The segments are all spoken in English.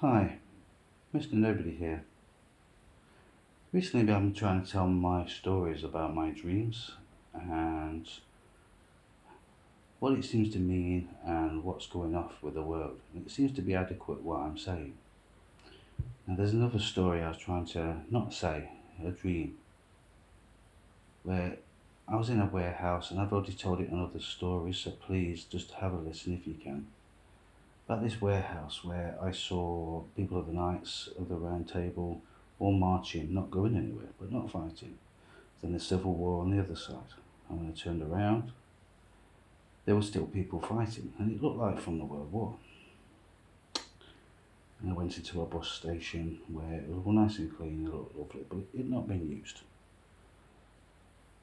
Hi, Mr. Nobody here. Recently I've been trying to tell my stories about my dreams and what it seems to mean and what's going off with the world. And it seems to be adequate what I'm saying. Now there's another story I was trying to not say, a dream, where I was in a warehouse and I've already told it in other stories, so please just have a listen if you can. About this warehouse where I saw people of the Knights of the Round Table all marching, not going anywhere, but not fighting. Then the Civil War on the other side. And when I turned around, there were still people fighting, and it looked like from the World War. And I went into a bus station where it was all nice and clean, it looked lovely, but it had not been used.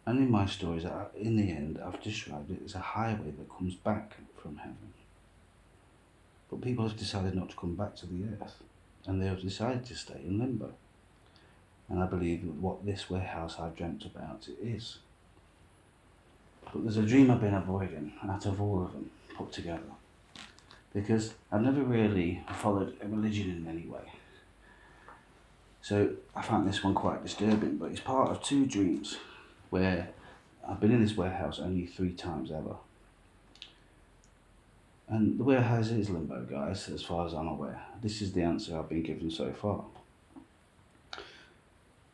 And in my stories, in the end, I've described it as a highway that comes back from heaven. But people have decided not to come back to the earth, and they have decided to stay in limbo. And I believe that what this warehouse I've dreamt about it is. But there's a dream I've been avoiding out of all of them put together. Because I've never really followed a religion in any way. So I found this one quite disturbing, but it's part of two dreams where I've been in this warehouse only 3 times ever. And the warehouse is limbo, guys, as far as I'm aware. This is the answer I've been given so far.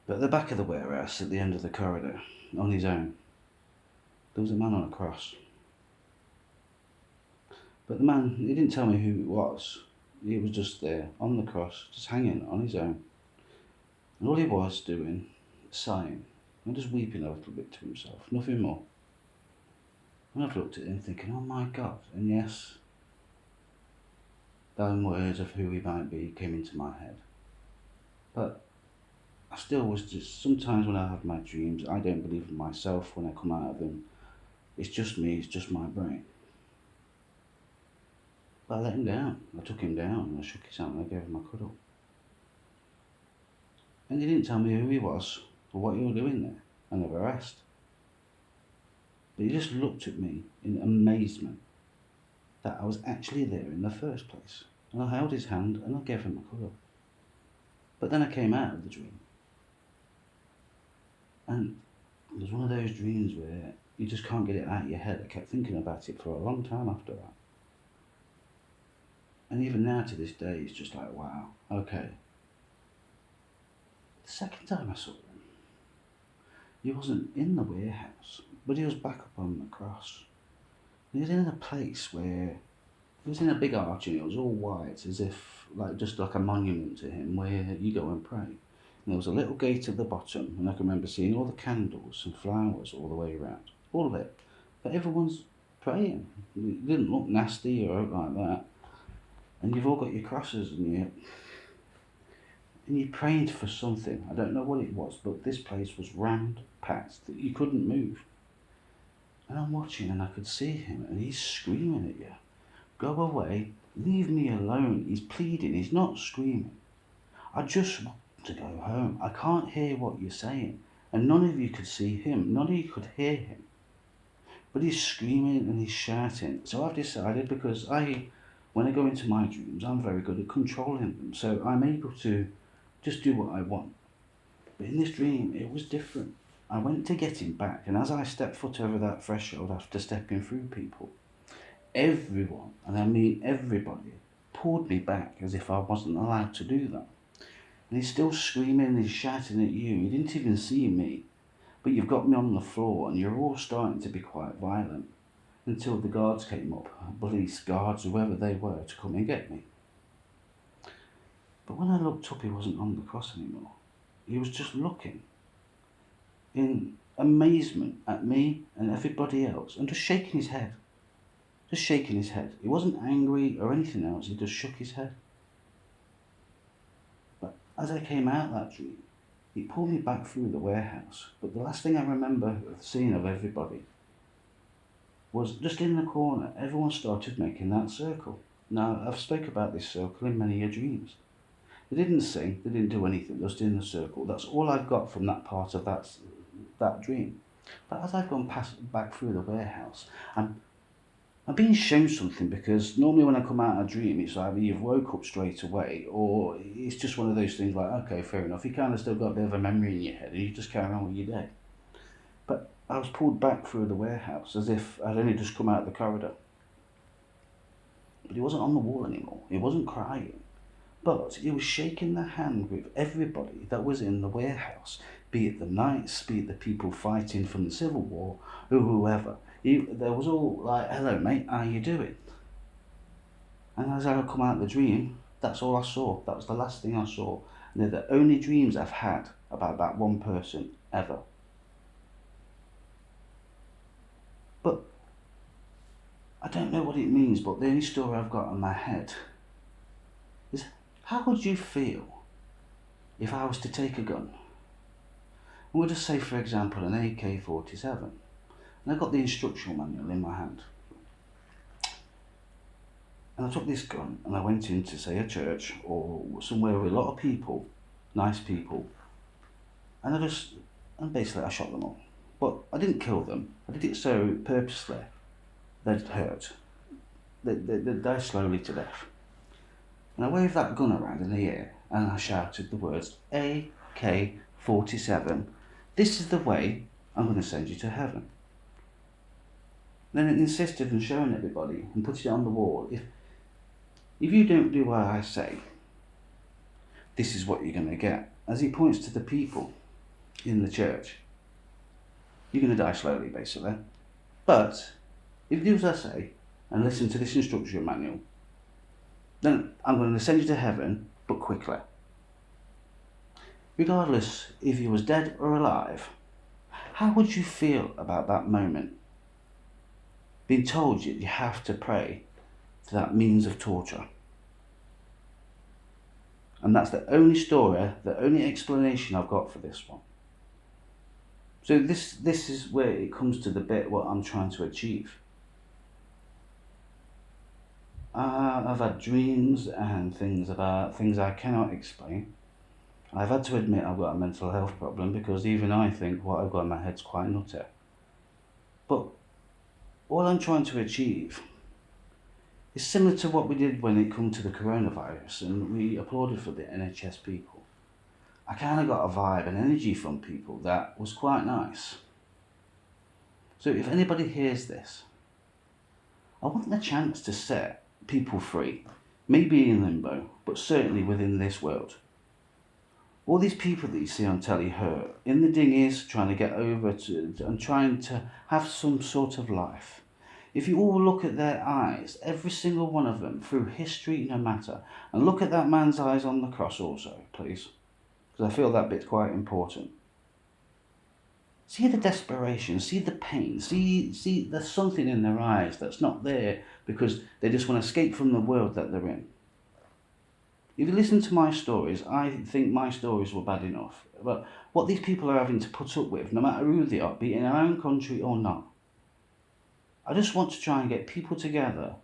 But at the back of the warehouse, at the end of the corridor, on his own, there was a man on a cross. But the man, he didn't tell me who it was. He was just there, on the cross, just hanging on his own. And all he was doing, sighing, and just weeping a little bit to himself, nothing more. And I've looked at him thinking, oh my God, and yes, those words of who he might be came into my head. But I still was just, sometimes when I have my dreams, I don't believe in myself when I come out of them. It's just me, it's just my brain. But I let him down. I took him down and I shook his hand and I gave him a cuddle. And he didn't tell me who he was or what he was doing there. I never asked. But he just looked at me in amazement that I was actually there in the first place. And I held his hand and I gave him a cuddle. But then I came out of the dream. And it was one of those dreams where you just can't get it out of your head. I kept thinking about it for a long time after that. And even now to this day, it's just like, wow, okay. The second time I saw him, he wasn't in the warehouse, but he was back up on the cross. And he was in a place where he was in a big arch and it was all white, as if just like a monument to him where you go and pray. And there was a little gate at the bottom, and I can remember seeing all the candles and flowers all the way around, all of it. But everyone's praying. It didn't look nasty or like that. And you've all got your crosses and you're praying for something. I don't know what it was, but this place was rammed, packed, that you couldn't move. And I'm watching and I could see him and he's screaming at you. Go away, leave me alone. He's pleading, he's not screaming. I just want to go home. I can't hear what you're saying. And none of you could see him, none of you could hear him. But he's screaming and he's shouting. So I've decided, because when I go into my dreams, I'm very good at controlling them. So I'm able to just do what I want. But in this dream, it was different. I went to get him back, and as I stepped foot over that threshold after stepping through people, everyone, and I mean everybody, pulled me back as if I wasn't allowed to do that. And he's still screaming and he's shouting at you. He didn't even see me. But you've got me on the floor and you're all starting to be quite violent. Until the guards came up, police guards, whoever they were, to come and get me. But when I looked up, he wasn't on the cross anymore. He was just looking in amazement at me and everybody else and just shaking his head. Just shaking his head. He wasn't angry or anything else, he just shook his head. But as I came out that dream, he pulled me back through the warehouse. But the last thing I remember seeing of everybody was just in the corner, everyone started making that circle. Now, I've spoke about this circle in many a dreams. They didn't sing, they didn't do anything, just in the circle. That's all I've got from that part of that dream. But as I've gone back through the warehouse, and I'm being shown something because normally when I come out of a dream, it's either you've woke up straight away or it's just one of those things like, okay, fair enough. You kind of still got a bit of a memory in your head and you just carry on with your day. But I was pulled back through the warehouse as if I'd only just come out of the corridor. But he wasn't on the wall anymore. He wasn't crying. But he was shaking the hand with everybody that was in the warehouse, be it the knights, be it the people fighting from the Civil War, or whoever. There was all like, hello mate, how you doing? And as I come out of the dream, that's all I saw. That was the last thing I saw. And they're the only dreams I've had about that one person ever. But I don't know what it means, but the only story I've got in my head is, how would you feel if I was to take a gun? And we'll just say, for example, an AK-47. And I got the instructional manual in my hand. And I took this gun and I went into, say, a church or somewhere with a lot of people, nice people, and basically I shot them all. But I didn't kill them. I did it so purposely they'd hurt. They'd die slowly to death. And I waved that gun around in the air and I shouted the words, AK-47, this is the way I'm going to send you to heaven. Then it insisted on showing everybody and putting it on the wall. If you don't do what I say, this is what you're going to get. As he points to the people in the church, you're going to die slowly, basically. But if you do as I say and listen to this instruction manual, then I'm going to send you to heaven, but quickly. Regardless if you was dead or alive, how would you feel about that moment? Being told you have to pray to that means of torture. And that's the only story, the only explanation I've got for this one. So this is where it comes to the bit what I'm trying to achieve. I've had dreams and things about things I cannot explain. I've had to admit I've got a mental health problem because even I think what I've got in my head's quite nutty. But all I'm trying to achieve is similar to what we did when it come to the coronavirus and we applauded for the NHS people. I kind of got a vibe and energy from people that was quite nice. So if anybody hears this, I want the chance to set people free, maybe in limbo, but certainly within this world. All these people that you see on telly hurt, in the dinghies, trying to get over to and trying to have some sort of life. If you all look at their eyes, every single one of them, through history no matter, and look at that man's eyes on the cross also, please, because I feel that bit's quite important. See the desperation, see the pain, see there's something in their eyes that's not there because they just want to escape from the world that they're in. If you listen to my stories, I think my stories were bad enough. But what these people are having to put up with, no matter who they are, be it in our own country or not, I just want to try and get people together,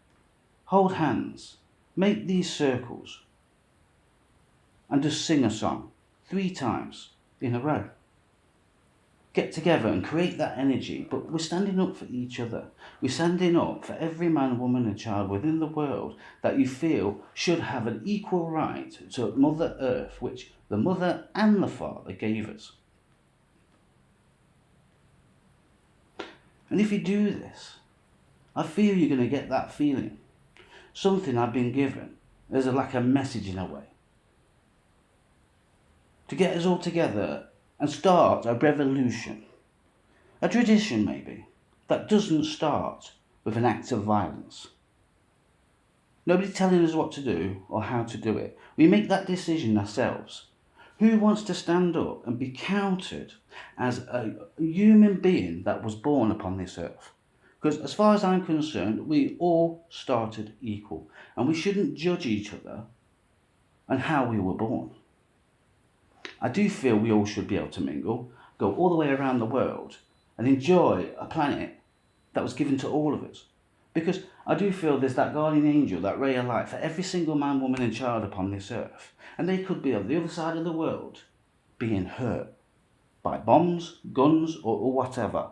hold hands, make these circles, and just sing a song 3 times in a row. Get together and create that energy, but we're standing up for each other. We're standing up for every man, woman and child within the world that you feel should have an equal right to Mother Earth, which the Mother and the Father gave us. And if you do this, I feel you're going to get that feeling. Something I've been given as like a message in a way. To get us all together and start a revolution. A tradition maybe, that doesn't start with an act of violence. Nobody telling us what to do or how to do it. We make that decision ourselves. Who wants to stand up and be counted as a human being that was born upon this earth? Because as far as I'm concerned, we all started equal. And we shouldn't judge each other on how we were born. I do feel we all should be able to mingle, go all the way around the world and enjoy a planet that was given to all of us. Because I do feel there's that guardian angel, that ray of light for every single man, woman and child upon this earth. And they could be on the other side of the world being hurt by bombs, guns or whatever.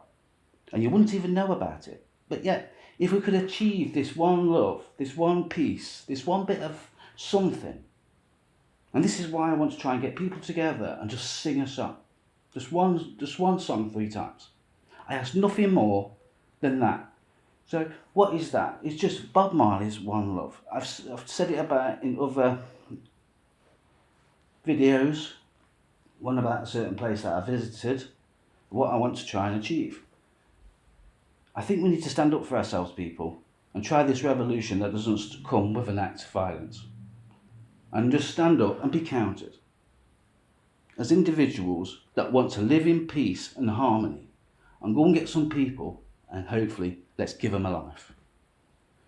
And you wouldn't even know about it. But yet, If we could achieve this one love, this one peace, this one bit of something, and this is why I want to try and get people together and just sing a song. Just one song 3 times. I ask nothing more than that. So what is that? It's just Bob Marley's One Love. I've said it about in other videos, one about a certain place that I visited, what I want to try and achieve. I think we need to stand up for ourselves, people, and try this revolution that doesn't come with an act of violence. And just stand up and be counted. As individuals that want to live in peace and harmony, and go and get some people, and hopefully let's give them a life.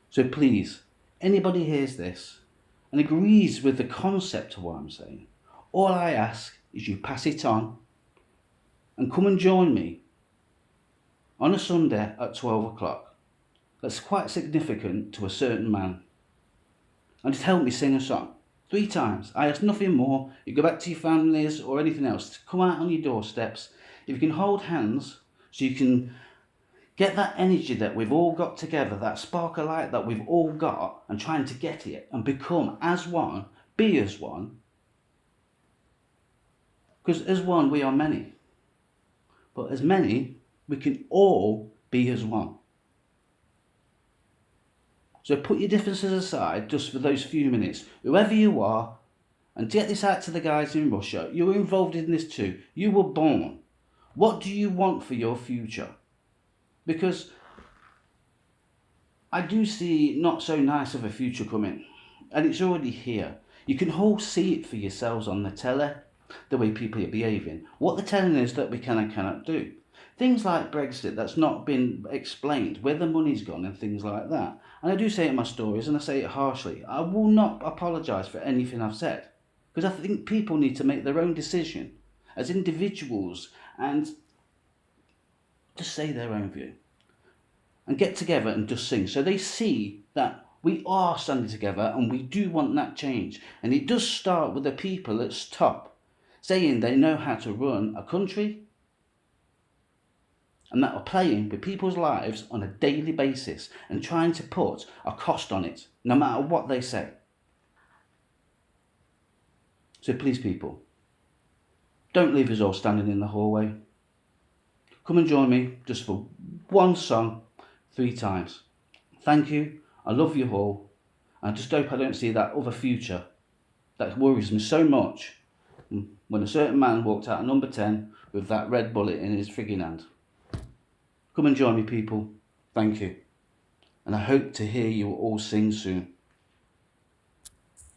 So please, anybody hears this and agrees with the concept of what I'm saying, all I ask is you pass it on and come and join me on a Sunday at 12 o'clock. That's quite significant to a certain man. And just help me sing a song 3 times. I ask nothing more. You go back to your families or anything else. Come out on your doorsteps. If you can hold hands so you can get that energy that we've all got together, that spark of light that we've all got, and trying to get it and become as one, be as one. Because as one we are many. But as many, we can all be as one. So put your differences aside just for those few minutes, whoever you are, and get this out to the guys in Russia. You were involved in this too. You were born. What do you want for your future? Because I do see not so nice of a future coming, and it's already here. You can all see it for yourselves on the telly, the way people are behaving, what they're telling us that we can and cannot do. Things like Brexit that's not been explained, where the money's gone and things like that. And I do say it in my stories and I say it harshly. I will not apologise for anything I've said, because I think people need to make their own decision as individuals and just say their own view. And get together and just sing, so they see that we are standing together and we do want that change. And it does start with the people at top saying they know how to run a country and that are playing with people's lives on a daily basis and trying to put a cost on it, no matter what they say. So please, people, don't leave us all standing in the hallway. Come and join me just for one song 3 times. Thank you. I love you all. I just hope I don't see that other future that worries me so much when a certain man walked out of number 10 with that red bullet in his frigging hand. Come and join me, people. Thank you. And I hope to hear you all sing soon.